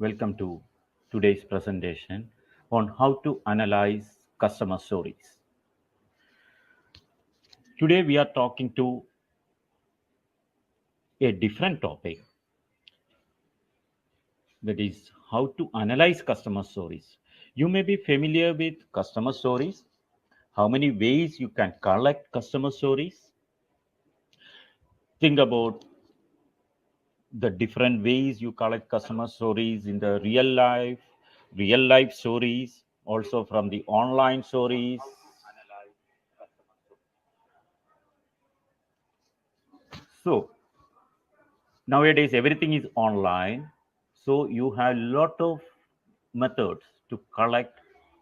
Welcome to today's presentation on how to analyze customer stories. Today we are talking to a different topic, that is how to analyze customer stories. You may be familiar with customer stories, how many ways you can collect customer stories. Think about the different ways you collect customer stories in the real life stories, also from the online stories. So nowadays everything is online, so you have a lot of methods to collect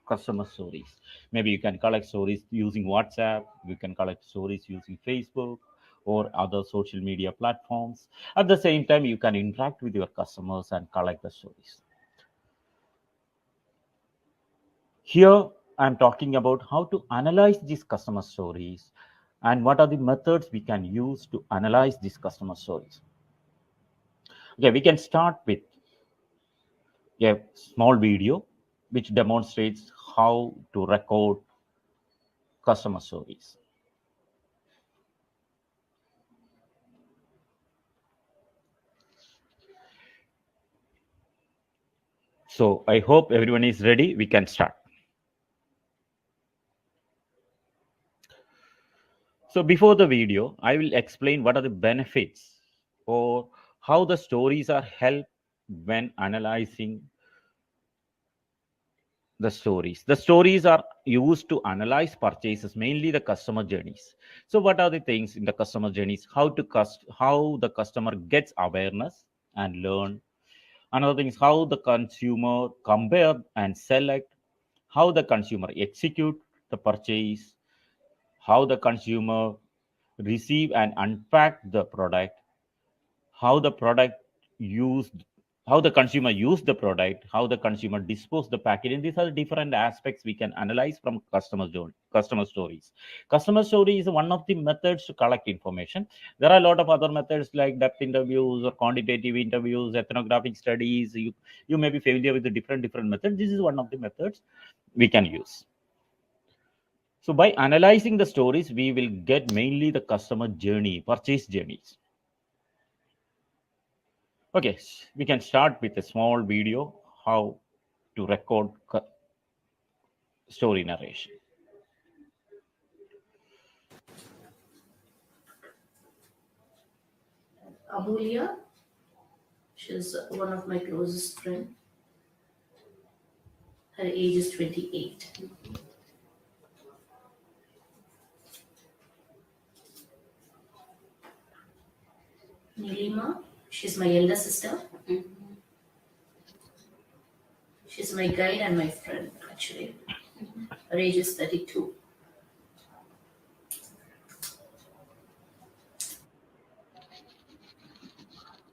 customer stories. Maybe you can collect stories using WhatsApp, you can collect stories using Facebook or other social media platforms. At the same time, you can interact with your customers and collect the stories. Here I'm talking about how to analyze these customer stories and what are the methods we can use to analyze these customer stories. Okay, we can start with a small video which demonstrates how to record customer stories. So I hope everyone is ready. We can start. So before the video, I will explain what are the benefits or how the stories are helped when analyzing the stories. The stories are used to analyze purchases, mainly the customer journeys. So what are the things in the customer journeys? How the customer gets awareness and learn. Another thing is how the consumer compare and select, how the consumer execute the purchase, how the consumer receive and unpack the product, how the product used, how the consumer used the product, how the consumer disposed the packaging. These are different aspects we can analyze from customer stories. Customer story is one of the methods to collect information. There are a lot of other methods like depth interviews or quantitative interviews, ethnographic studies. You may be familiar with the different methods. This is one of the methods we can use. So by analyzing the stories, we will get mainly the customer journey, purchase journeys. Okay, we can start with a small video how to record story narration. Abulia, she's one of my closest friends. Her age is 28. Nilima, she's my elder sister. She's my guide and my friend, actually. Her age is 32.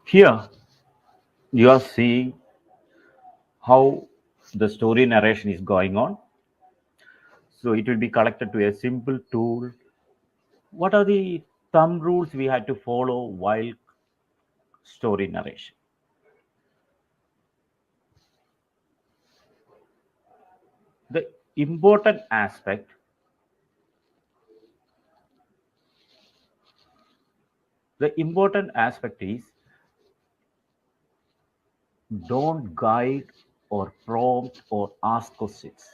Here, you are seeing how the story narration is going on. So it will be connected to a simple tool. What are the thumb rules we had to follow while story narration? The important aspect is don't guide or prompt or ask questions.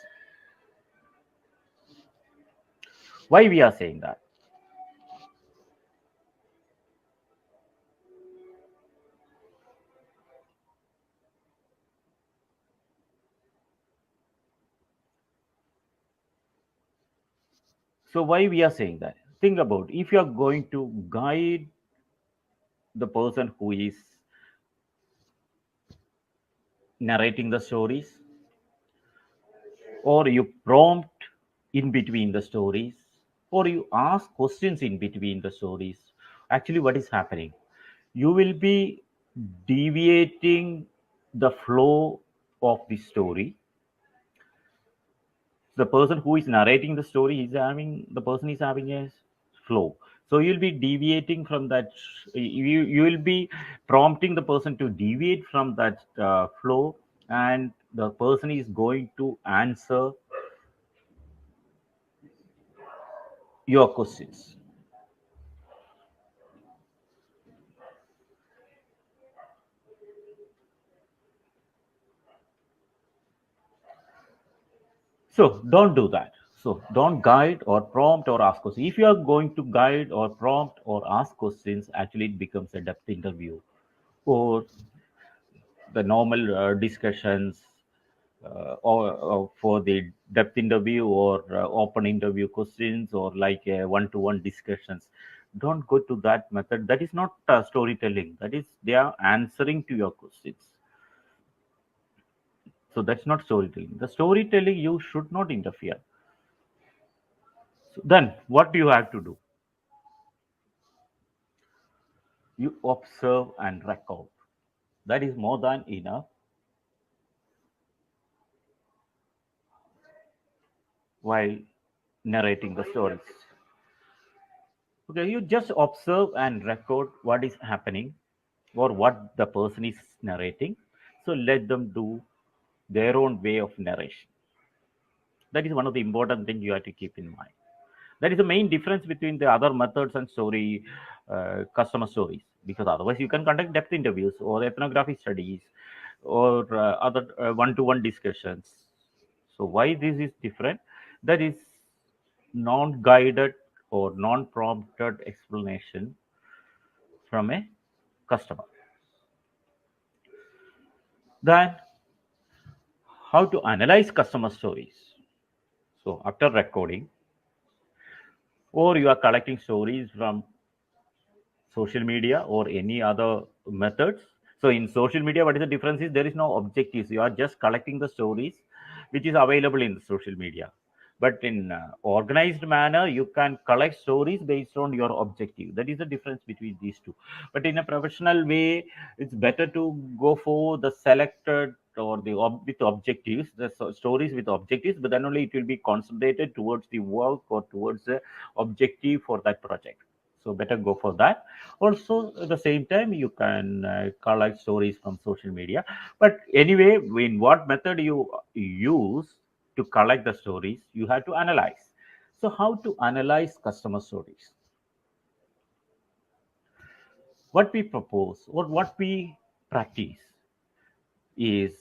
Why we are saying that? So why we are saying that? Think about if you are going to guide the person who is narrating the stories, or you prompt in between the stories, or you ask questions in between the stories. Actually, what is happening? You will be deviating the flow of the story. The person who is narrating the story is having the person is having a flow, so you'll be deviating from that. You will be prompting the person to deviate from that flow, and the person is going to answer your questions. So don't do that. So don't guide or prompt or ask questions. If you are going to guide or prompt or ask questions, actually it becomes a depth interview or the normal discussions or for the depth interview or open interview questions or like one-to-one discussions. Don't go to that method. That is not storytelling. That is they are answering to your questions. So that's not storytelling. The storytelling you should not interfere. So then what do you have to do? You observe and record. That is more than enough while narrating the stories. Okay, you just observe and record what is happening or what the person is narrating. So let them do their own way of narration. That is one of the important things you have to keep in mind. That is the main difference between the other methods and story, customer stories. Because otherwise, you can conduct depth interviews or ethnographic studies or other one-to-one discussions. So why this is different? That is non-guided or non-prompted explanation from a customer. Then how to analyze customer stories. So after recording, or you are collecting stories from social media or any other methods. So in social media, what is the difference is there is no objectives. You are just collecting the stories which is available in the social media. But in organized manner, you can collect stories based on your objective. That is the difference between these two. But in a professional way, it's better to go for the selected or the with objectives, the stories with objectives, but then only it will be concentrated towards the work or towards the objective for that project. So better go for that. Also at the same time you can collect stories from social media, but anyway in what method you use to collect the stories you have to analyze. So how to analyze customer stories? What we propose or what we practice is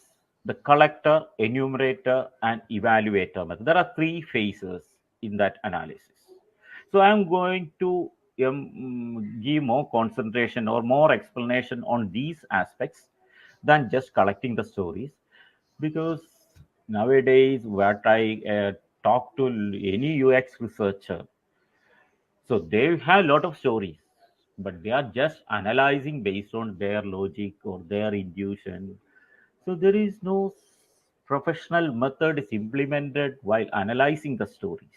the collector, enumerator, and evaluator method. There are three phases in that analysis. So I'm going to give more concentration or more explanation on these aspects than just collecting the stories, because nowadays what I talk to any UX researcher, so they have a lot of stories, but they are just analyzing based on their logic or their intuition. So there is no professional method is implemented while analyzing the stories.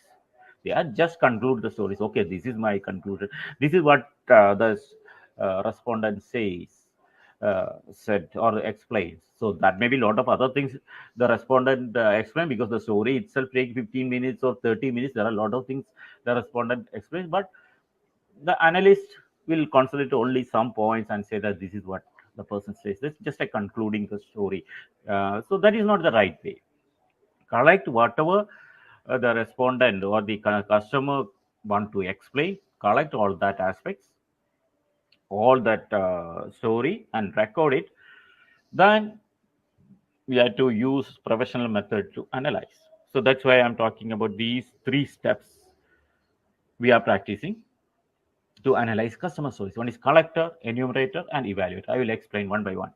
They are just conclude the stories. Okay, this is my conclusion. This is what the respondent said or explains. So that may be a lot of other things the respondent explain, because the story itself takes 15 minutes or 30 minutes. There are a lot of things the respondent explains, but the analyst will concentrate only some points and say that this is what the person says. That's just a concluding the story. So that is not the right way. Collect whatever the respondent or the customer want to explain. Collect all that aspects, all that story, and record it. Then we have to use professional method to analyze. So that's why I'm talking about these three steps we are practicing to analyze customer stories. One is collector, enumerator, and evaluator. I will explain one by one.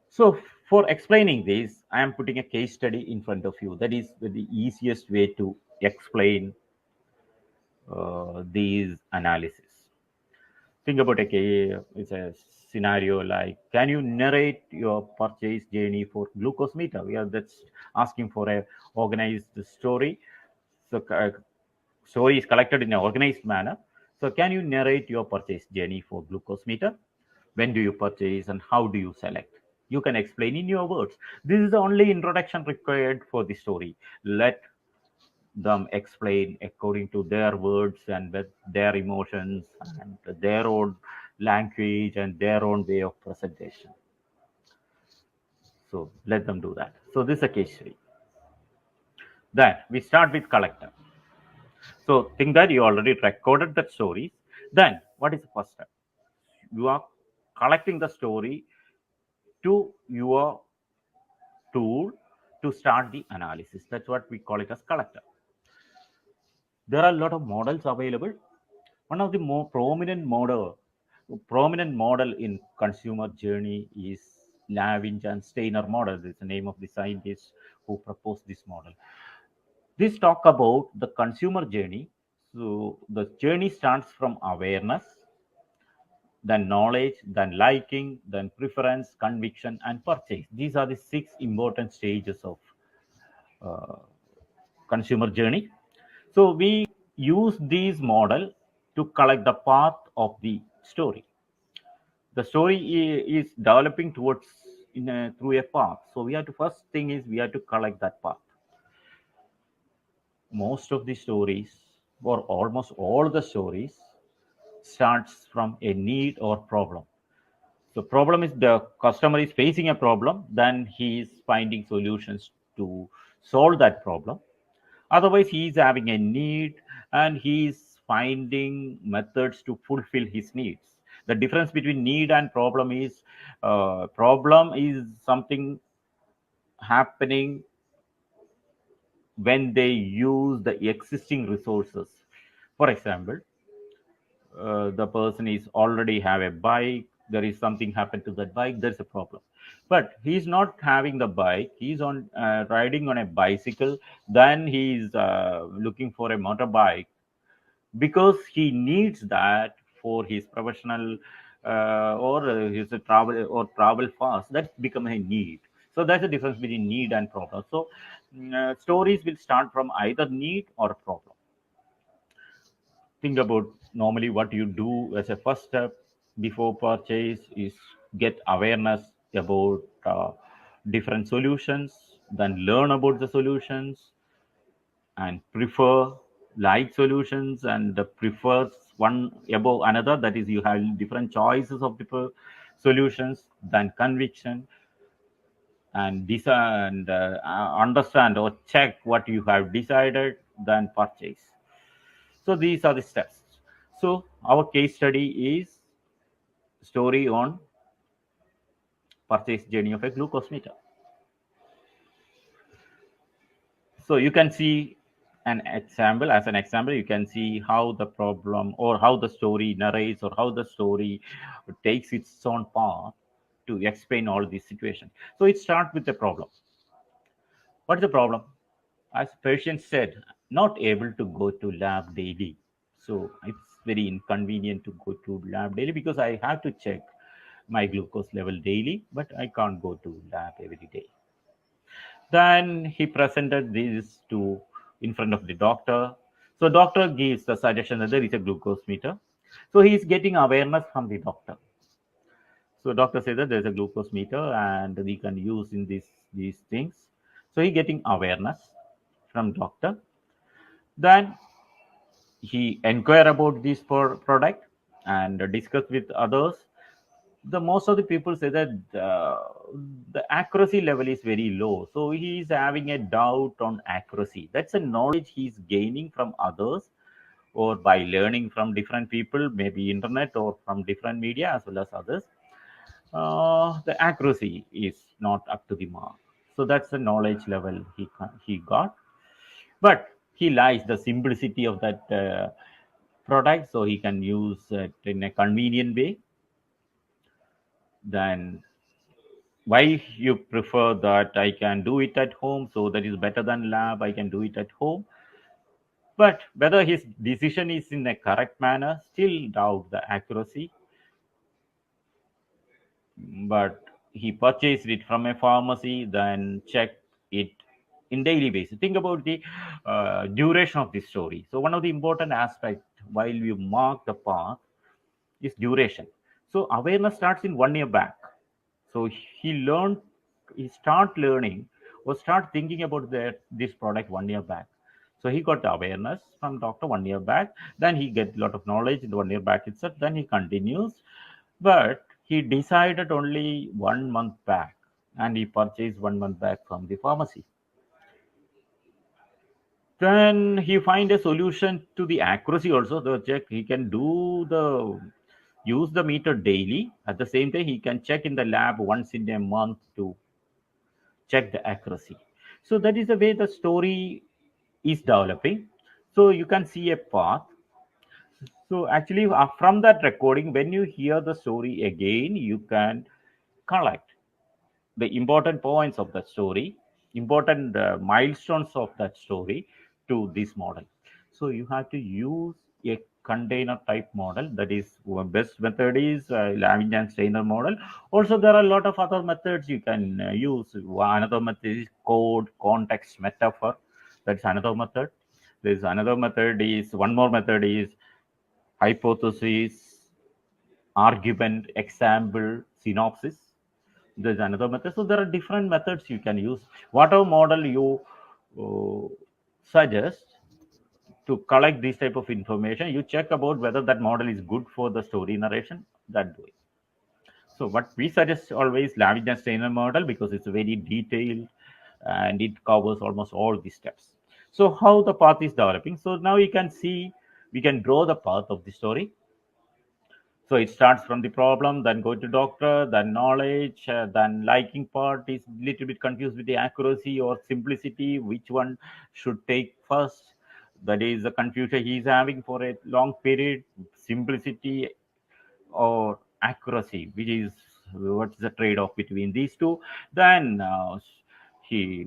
So for explaining this, I am putting a case study in front of you. That is the easiest way to explain these analysis. Think about it's a scenario like, can you narrate your purchase journey for glucose meter? We are that's asking for a organized story. So story is collected in an organized manner. So can you narrate your purchase journey for glucose meter? When do you purchase and how do you select? You can explain in your words. This is the only introduction required for the story. Let them explain according to their words and with their emotions and their own language and their own way of presentation. So let them do that. So this is a case study. Then we start with collector. So think that you already recorded that stories. Then what is the first step? You are collecting the story to your tool to start the analysis. That's what we call it as collector. There are a lot of models available. One of the more prominent model in consumer journey is Lavin and Steiner model. It's the name of the scientists who proposed this model. This talk about the consumer journey. So the journey starts from awareness, then knowledge, then liking, then preference, conviction, and purchase. These are the 6 important stages of uh, consumer journey. So we use these model to collect the path of the story. The story is developing towards through a path. So we have to first thing is we have to collect that path. Most of the stories, or almost all the stories, starts from a need or problem. So problem is the customer is facing a problem, then he is finding solutions to solve that problem. Otherwise, he is having a need and he is finding methods to fulfill his needs. The difference between need and problem is something happening when they use the existing resources. For example, the person is already have a bike, there is something happened to that bike, there's a problem, but he's not having the bike, he's on riding on a bicycle, then he's looking for a motorbike because he needs that for his professional or his travel fast. That's become a need. So that's the difference between need and problem. So stories will start from either need or problem. Think about normally what you do as a first step before purchase is get awareness about different solutions, then learn about the solutions and prefer like solutions and prefers one above another. That is, you have different choices of the solutions, then conviction and decide and understand or check what you have decided, then purchase. So these are the steps. So our case study is story on purchase journey of a glucose meter. So you can see an example. As an example, you can see how the problem or how the story narrates or how the story takes its own path to explain all these situations. So it starts with the problem. What is the problem? As patient said, not able to go to lab daily. So it's very inconvenient to go to lab daily because I have to check my glucose level daily, but I can't go to lab every day. Then he presented this to in front of the doctor. So doctor gives the suggestion that there is a glucose meter. So he is getting awareness from the doctor. So doctor says that there is a glucose meter and we can use in these things. So he getting awareness from doctor. Then he inquire about this product and discuss with others. The most of the people say that the accuracy level is very low, so he is having a doubt on accuracy. That's a knowledge he's gaining from others or by learning from different people, maybe internet or from different media as well as others. The accuracy is not up to the mark, so that's the knowledge level he got. But he likes the simplicity of that product, so he can use it in a convenient way. Then why you prefer that I can do it at home, so that is better than lab, I can do it at home. But whether his decision is in a correct manner, still doubt the accuracy. But he purchased it from a pharmacy, then checked it in daily basis. Think about the duration of this story. So one of the important aspect while you mark the path is duration. So awareness starts in 1 year back. So he start learning or start thinking about this product 1 year back. So he got the awareness from doctor 1 year back, then he get a lot of knowledge in the 1 year back itself, then he continues. But he decided only 1 month back and he purchased 1 month back from the pharmacy. Then he find a solution to the accuracy also. The check he can do the use the meter daily. At the same time, he can check in the lab once in a month to check the accuracy. So that is the way the story is developing. So you can see a path. So actually, from that recording, when you hear the story again, you can collect the important points of that story, important milestones of that story to this model. So you have to use a container type model. That is best method is Lavin and Steiner model. Also, there are a lot of other methods you can use. Another method is code, context, metaphor. That's another method. There's another method is one more method is hypothesis, argument, example, synopsis. There's another method. So there are different methods you can use. Whatever model you uh, suggest to collect this type of information, you check about whether that model is good for the story narration. That way. So what we suggest always Lavin and Steiner model because it's very detailed and it covers almost all the steps. So how the path is developing. So now you can see we can draw the path of the story. So it starts from the problem, then go to doctor, then knowledge, then liking part is little bit confused with the accuracy or simplicity. Which one should take first? That is the confusion he is having for a long period. Simplicity or accuracy, which is what's the trade-off between these two? Then he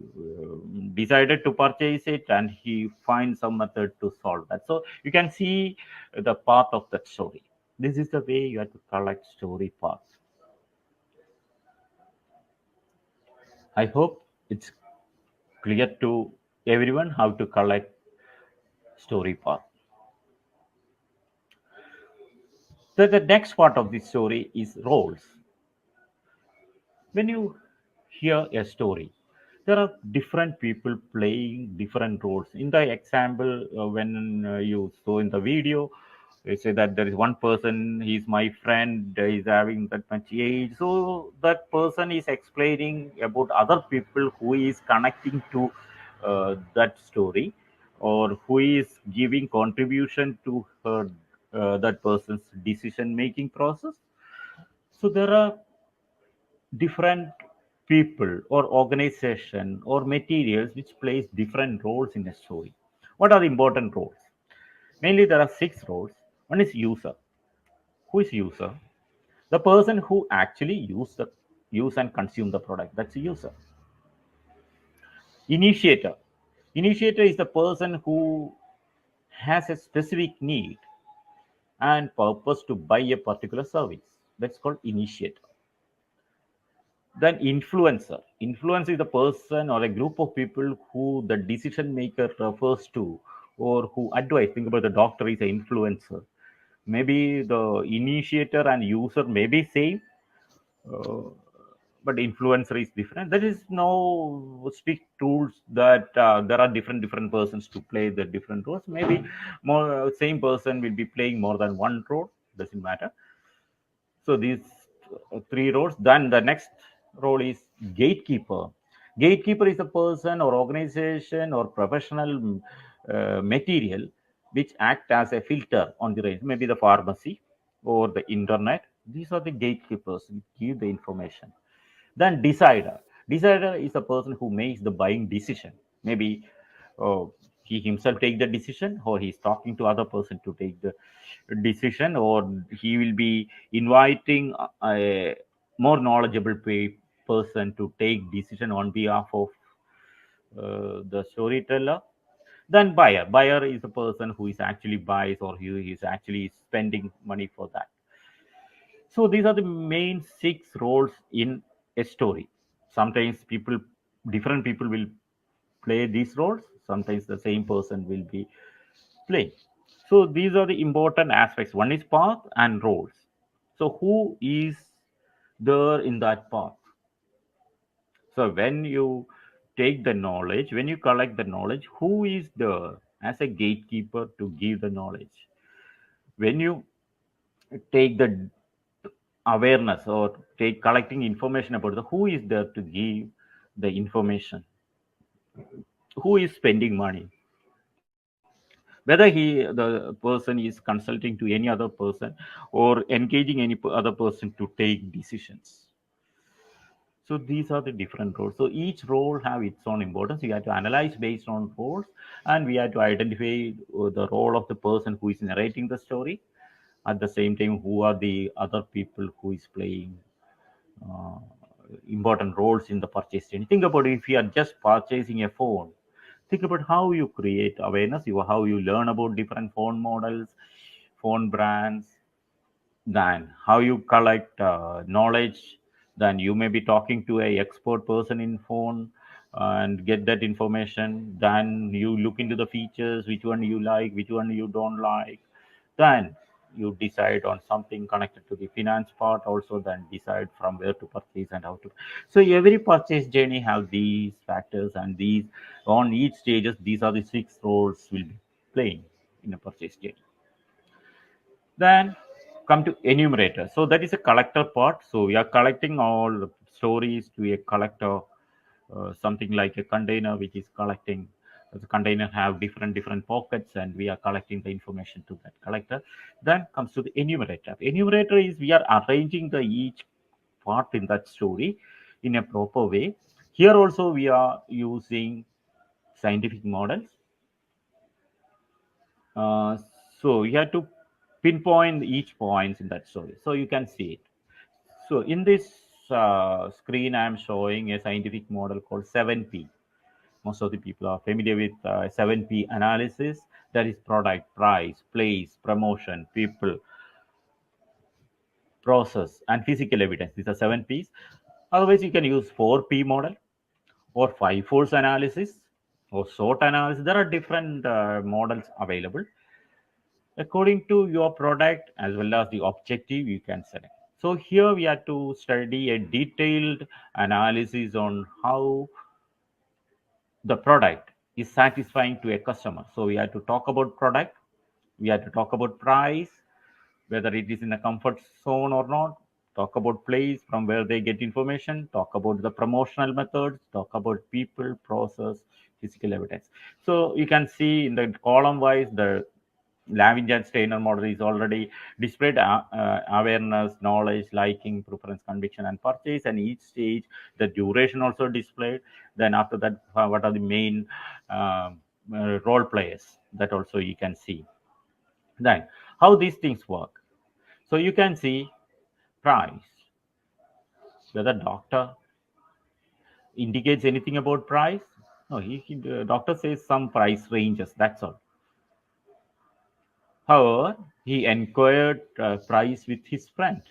decided to purchase it, and he finds some method to solve that. So you can see the path of that story. This is the way you have to collect story paths. I hope it's clear to everyone how to collect story path. So the next part of the story is roles. When you hear a story, there are different people playing different roles. In the example, when you saw in the video, they say that there is one person, he's my friend, he's having that much age. So that person is explaining about other people who is connecting to that story or who is giving contribution to her, that person's decision making process. So there are different people or organization or materials which plays different roles in a story. What are the important roles? Mainly there are 6 roles. One is user. Who is user? The person who actually use and consume the product. That's a user. Initiator. Initiator is the person who has a specific need and purpose to buy a particular service. That's called initiator. Then influence is the person or a group of people who the decision maker refers to or who advise. Think about the doctor is an influencer. Maybe the initiator and user may be same, uh, but influencer is different. There is no strict tools that there are different persons to play the different roles. Maybe more same person will be playing more than one role. Doesn't matter. So these 3 roles. Then the next role is gatekeeper. Gatekeeper is a person or organization or professional material which act as a filter on the range. Maybe the pharmacy or the internet. These are the gatekeepers who give the information. Then decider. Decider is a person who makes the buying decision. Maybe he himself take the decision, or he's talking to other person to take the decision, or he will be inviting a more knowledgeable person to take decision on behalf of the storyteller. Then buyer is the person who is actually buys or who is actually spending money for that. So these are the main 6 roles in a story. Sometimes different people will play these roles. Sometimes the same person will be playing. So these are the important aspects. One is path and roles. So who is there in that path? So when you take the knowledge, when you collect the knowledge, who is there as a gatekeeper to give the knowledge? When you take the awareness or take collecting information about the who is there to give the information, who is spending money, whether the person is consulting to any other person or engaging any other person to take decisions. So these are the different roles. So each role have its own importance. You have to analyze based on roles, and we have to identify the role of the person who is narrating the story. At the same time, who are the other people who is playing uh, important roles in the purchase journey. Think about it, if you are just purchasing a phone, think about how you create awareness, how you learn about different phone models, phone brands, then how you collect knowledge. Then you may be talking to a expert person in phone and get that information. Then you look into the features, which one you like, which one you don't like. Then you decide on something connected to the finance part also, then decide from where to purchase and how to. So every purchase journey have these factors, and these on each stages, these are the six roles will be playing in a purchase journey. Then come to enumerator. So that is a collector part. So we are collecting all the stories to a collector, something like a container which is collecting. The container have different pockets, and we are collecting the information to that collector. Then comes to the enumerator. Enumerator is we are arranging the each part in that story in a proper way. Here also we are using scientific models. Uh, so you have to pinpoint each points in that story so you can see it. So in this screen, I am showing a scientific model called 7P. Most of the people are familiar with 7P analysis. That is product, price, place, promotion, people, process, and physical evidence. These are 7Ps. Otherwise, you can use 4P model or 5 force analysis or SWOT analysis. There are different models available according to your product as well as the objective you can select. So here we have to study a detailed analysis on how the product is satisfying to a customer. So we have to talk about product, we have to talk about price, whether it is in a comfort zone or not, talk about place from where they get information, talk about the promotional methods, talk about people, process, physical evidence. So you can see in the column wise the Lavin Steiner model is already displayed awareness, knowledge, liking, preference, conviction, and purchase. And each stage, the duration also displayed. Then after that, what are the main role players? That also you can see. Then how these things work. So you can see price, whether doctor indicates anything about price. No, the doctor says some price ranges. That's all. However, he inquired price with his friend.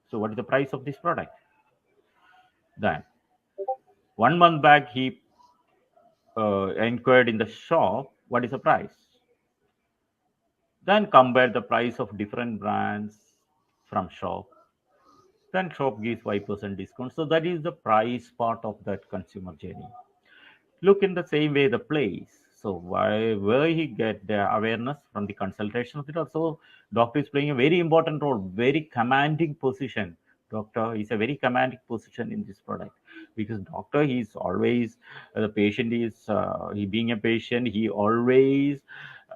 So, what is the price of this product? Then, 1 month back, he inquired in the shop, what is the price? Then, compare the price of different brands from shop. Then, shop gives 5% discount. So, that is the price part of that consumer journey. Look in the same way the place. So where he get the awareness from the consultation of the doctor. So doctor is playing a very important role, very commanding position. Doctor is a very commanding position in this product because doctor he's always the patient is he being a patient he always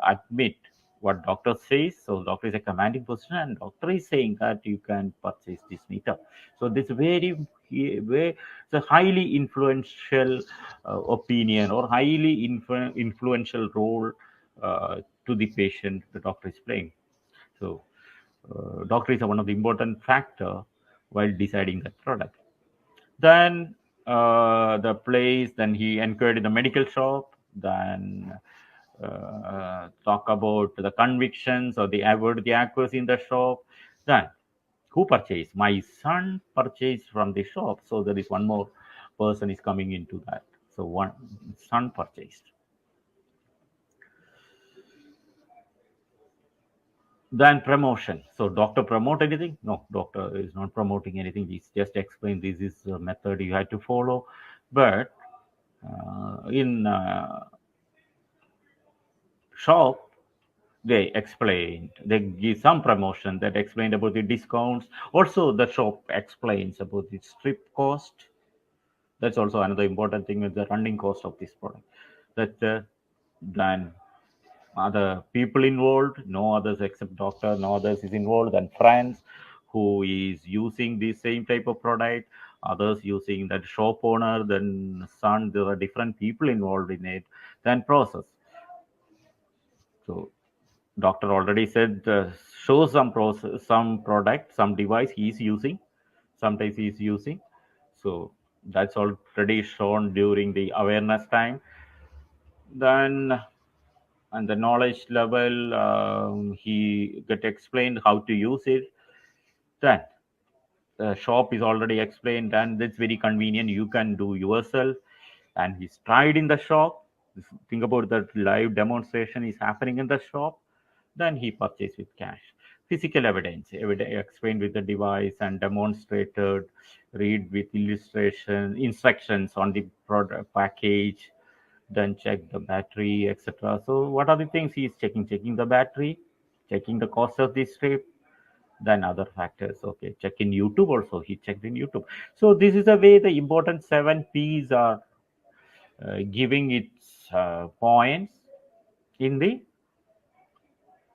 admit what doctor says. So doctor is a commanding position, and doctor is saying that you can purchase this meter. So this very it's a highly influential opinion or highly influential role to the patient the doctor is playing. So doctor is one of the important factor while deciding that product. Then the place, then he inquired in the medical shop, then talk about the convictions or the accuracy in the shop. Then who purchased? My son purchased from the shop. So there is one more person is coming into that. So one son purchased. Then promotion. So doctor promote anything? No, doctor is not promoting anything. He's just explain this is a method you had to follow. But in shop, they explained, they give some promotion that explained about the discounts. Also, the shop explains about the strip cost. That's also another important thing with the running cost of this product. That then other people involved, no others except doctor, no others is involved, than friends who is using the same type of product, others using that shop owner, then son. There are different people involved in it, then process. So doctor already said, show some process, some product, some device he is using, sometimes he is using. So that's already shown during the awareness time. Then and the knowledge level, he get explained how to use it. Then the shop is already explained, and it's very convenient, you can do yourself. And he's tried in the shop. Think about that, live demonstration is happening in the shop. Then he purchased with cash. Physical evidence explained with the device and demonstrated, read with illustration instructions on the product package, then check the battery, etc. So what are the things he is checking? Checking the battery, checking the cost of the strip, then other factors. Okay, check in YouTube also. He checked in YouTube. So this is the way the important 7 P's are giving its points in the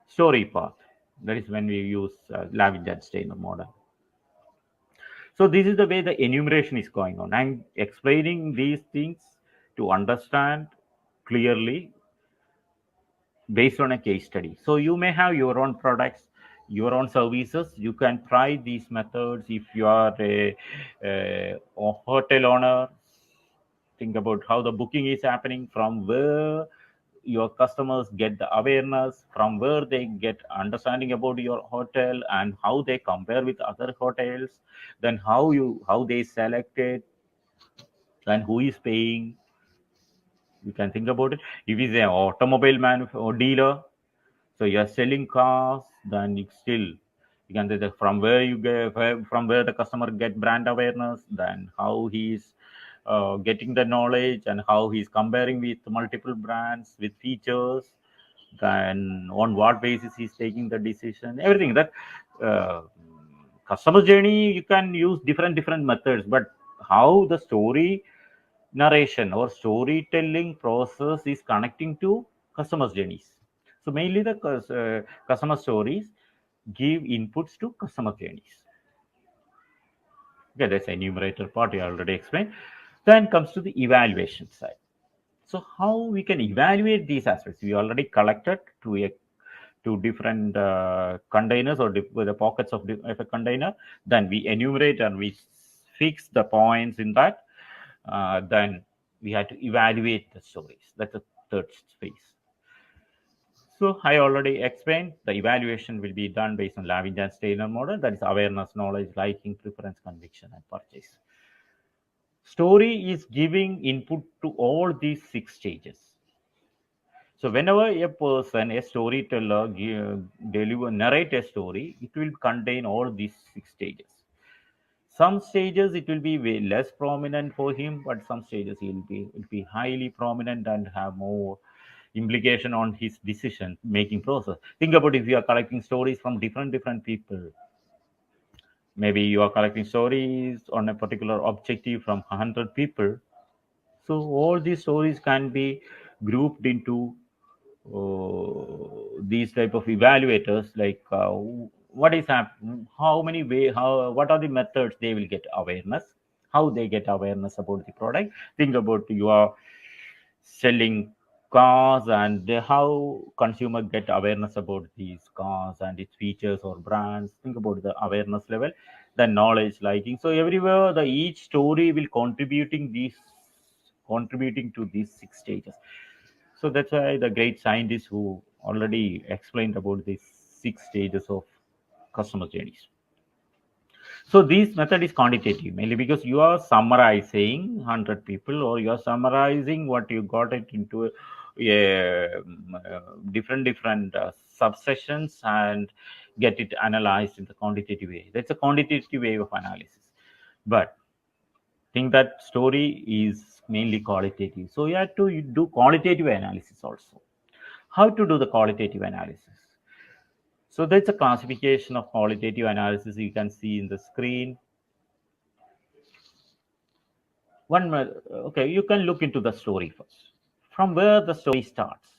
story path. That is when we use Lavinge-Steiner model. So this is the way the enumeration is going on. I'm explaining these things to understand clearly based on a case study. So you may have your own products, your own services. You can try these methods. If you are a hotel owner, think about how the booking is happening, from where your customers get the awareness, from where they get understanding about your hotel and how they compare with other hotels, then how they select it, and who is paying. You can think about it. If it's an automobile man or dealer, so you're selling cars, then you still, you can say that from where you get, from where the customer get brand awareness, then how he's getting the knowledge and how he's comparing with multiple brands with features, then on what basis he's taking the decision, everything that uh, customer journey. You can use different methods, but how the story narration or storytelling process is connecting to customers journeys. So mainly the customer stories give inputs to customer journeys. Okay, that's enumerator part I already explained. Then comes to the evaluation side. So how we can evaluate these aspects? We already collected to different containers or with the pockets of a container. Then we enumerate and we fix the points in that. Then we had to evaluate the stories. That's the third phase. So I already explained the evaluation will be done based on Lavinge-Steiner model. That is awareness, knowledge, liking, preference, conviction, and purchase. Story is giving input to all these 6 stages. So whenever a person, a storyteller, narrate a story, it will contain all these 6 stages. Some stages it will be way less prominent for him, but some stages will be highly prominent and have more implication on his decision making process. Think about if you are collecting stories from different people. Maybe you are collecting stories on a particular objective from 100 people. So all these stories can be grouped into these type of evaluators, like what is happening, how many way, how, what are the methods they will get awareness, how they get awareness about the product. Think about you are selling cars, and how consumer get awareness about these cars and its features or brands. Think about the awareness level, the knowledge, liking. So everywhere the each story will contributing to these 6 stages. So that's why the great scientists who already explained about these 6 stages of customer journeys. So this method is quantitative mainly because you are summarizing 100 people, or you are summarizing what you got it into different subsessions and get it analyzed in the quantitative way. That's a quantitative way of analysis. But think that story is mainly qualitative. So you have to do qualitative analysis also. How to do the qualitative analysis? So that's a classification of qualitative analysis you can see in the screen. Okay, you can look into the story first. From where the story starts.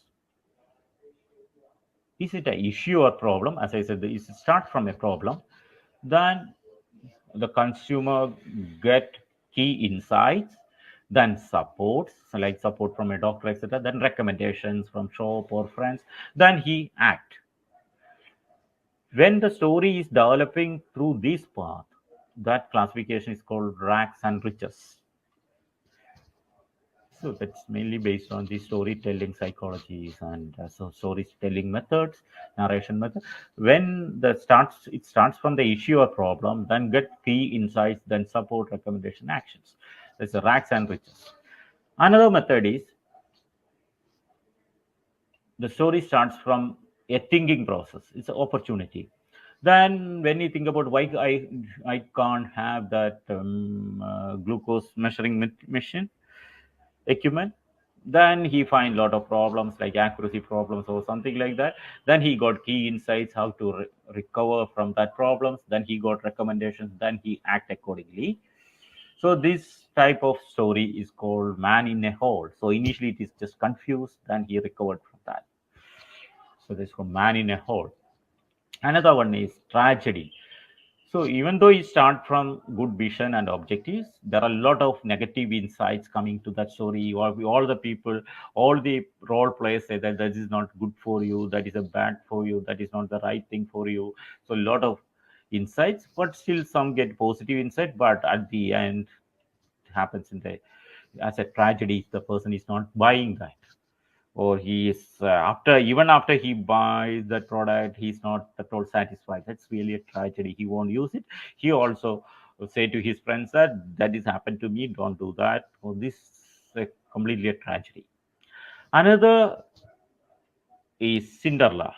Is it an issue or problem? As I said, it starts from a problem. Then the consumer get key insights, then supports, so like support from a doctor, etc. Then recommendations from shop or friends. Then he act. When the story is developing through this path, that classification is called rags and riches. So that's mainly based on the storytelling psychologies and so storytelling methods, narration method. When it starts from the issue or problem, then get key insights, then support, recommendation, actions. That's the rags and riches. Another method is the story starts from a thinking process. It's an opportunity. Then when you think about why I can't have that glucose measuring machine equipment, then he find a lot of problems like accuracy problems or something like that. Then he got key insights how to recover from that problems. Then he got recommendations, then he act accordingly. So this type of story is called man in a hole. So initially it is just confused, then he recovered from that. So this is called man in a hole. Another one is tragedy. So even though you start from good vision and objectives, there are a lot of negative insights coming to that story. All the people, all the role players say that that is not good for you, that is a bad for you, that is not the right thing for you. So a lot of insights, but still some get positive insight. But at the end, it happens in the as a tragedy if the person is not buying that, or he is after he buys that product, he's not at all satisfied. That's really a tragedy. He won't use it. He also say to his friends that that is happened to me, don't do that. Or this is completely a tragedy. Another is Cinderella,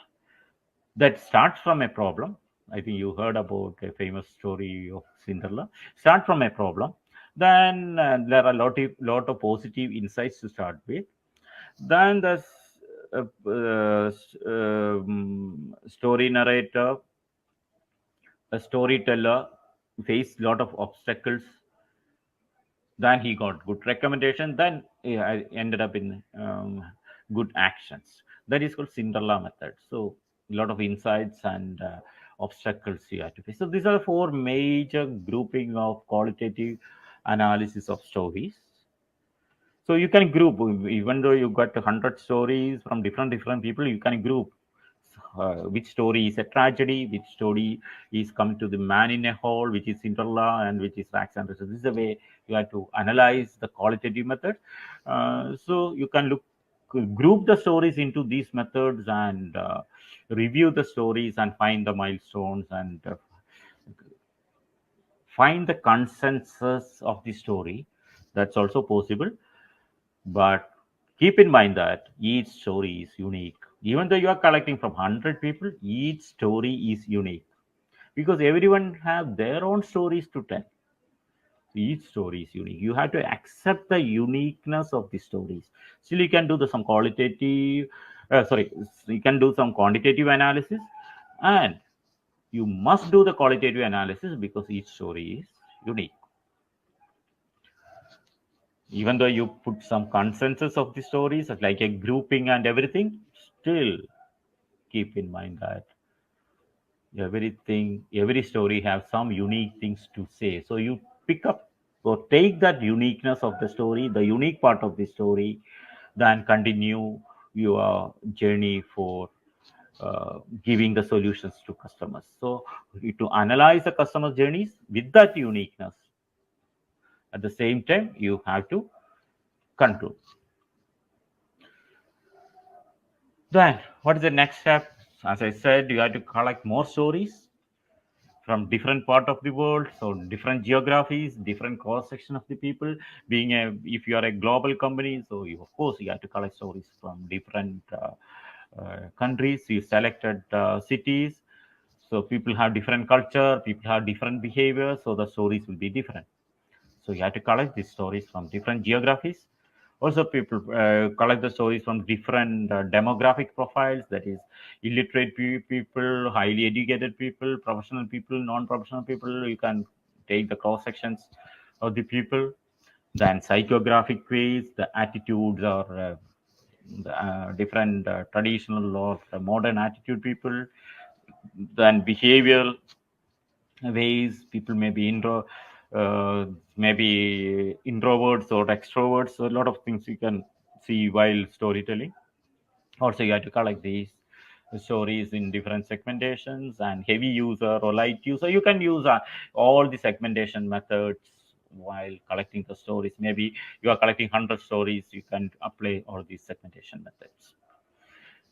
that starts from a problem. I think you heard about a famous story of Cinderella. Start from a problem, then there are lot of positive insights to start with. Then the story narrator, a storyteller, faced a lot of obstacles. Then he got good recommendation. Then I ended up in good actions. That is called Cinderella method. So a lot of insights and obstacles you have to face. So these are the four major grouping of qualitative analysis of stories. So you can group, even though you got 100 stories from different people, you can group which story is a tragedy, which story is coming to the man in a hole, which is Cinderella, and which is Rags and Riches. This is a way you have to analyze the qualitative method. So you can group the stories into these methods and review the stories and find the milestones and find the consensus of the story. That's also possible. But keep in mind that each story is unique. Even though you are collecting from 100 people, each story is unique because everyone have their own stories to tell. Each story is unique. You have to accept the uniqueness of the stories. Still, you can do some qualitative, sorry, you can do some quantitative analysis, and you must do the qualitative analysis because each story is unique. Even though you put some consensus of the stories like a grouping and everything, still keep in mind that every story have some unique things to say. So you pick up or take that uniqueness of the story, the unique part of the story, then continue your journey for giving the solutions to customers. So to analyze the customer journeys with that uniqueness, at the same time you have to conclude. Then, what is the next step? As I said, you have to collect more stories from different part of the world, so different geographies, different cross section of the people. If you are a global company, so of course you have to collect stories from different countries. You selected cities, so people have different culture, people have different behavior, so the stories will be different. So you have to collect these stories from different geographies. Also, people collect the stories from different demographic profiles, that is, illiterate people, highly educated people, professional people, non-professional people. You can take the cross sections of the people. Then psychographic ways, the attitudes or different traditional or modern attitude people. Then behavioral ways, people may be maybe introverts or extroverts. So a lot of things you can see while storytelling. Also, you have to collect these stories in different segmentations, and heavy user or light user. You can use all the segmentation methods while collecting the stories. Maybe you are collecting 100 stories, you can apply all these segmentation methods.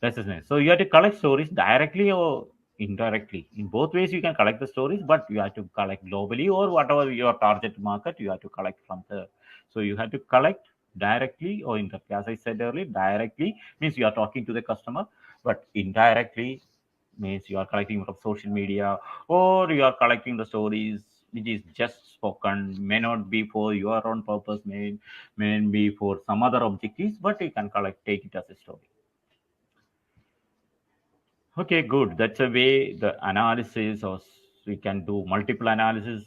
That's his name. So you have to collect stories directly or indirectly. In both ways, you can collect the stories, but you have to collect globally or whatever your target market, you have to collect from there. So you have to collect directly or indirectly. As I said earlier, directly means you are talking to the customer, but indirectly means you are collecting from social media, or you are collecting the stories which is just spoken, may not be for your own purpose, may be for some other objectives, but you can take it as a story. Okay, good. That's a way the analysis, or we can do multiple analysis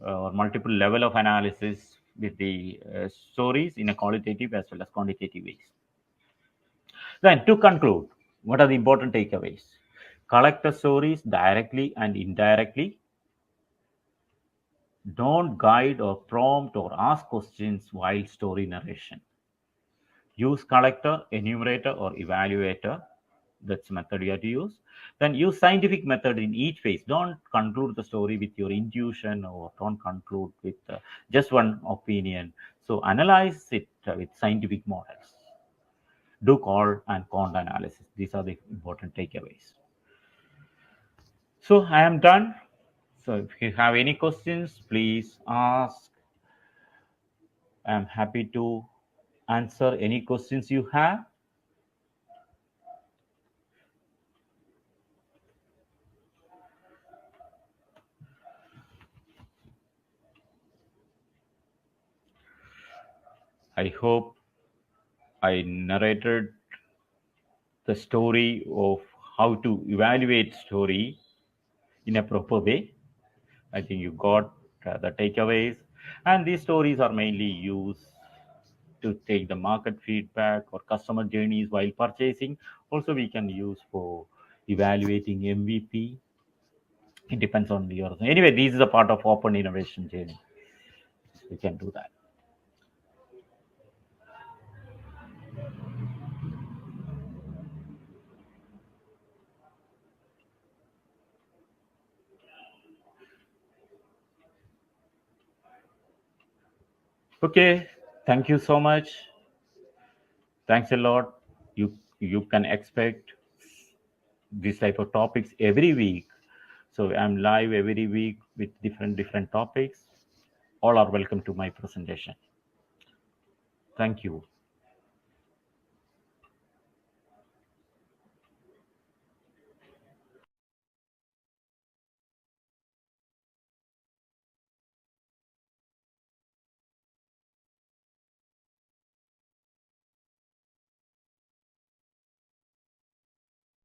or multiple level of analysis with the stories in a qualitative as well as quantitative ways. Then, to conclude, what are the important takeaways? Collect the stories directly and indirectly. Don't guide or prompt or ask questions while story narration. Use collector, enumerator, or evaluator. That's the method you have to use. Then use scientific method in each phase. Don't conclude the story with your intuition, or don't conclude with just one opinion. So analyze it with scientific models. Do call and quant analysis. These are the important takeaways. So I am done. So if you have any questions, please ask. I'm happy to answer any questions you have. I hope I narrated the story of how to evaluate story in a proper way. I think you got the takeaways, and these stories are mainly used to take the market feedback or customer journeys while purchasing. Also, we can use for evaluating MVP. It depends on your. Anyway, this is a part of open innovation journey. We can do that. Okay, thank you so much. Thanks a lot. You can expect this type of topics every week. So I'm live every week with different topics. All are welcome to my presentation. Thank you.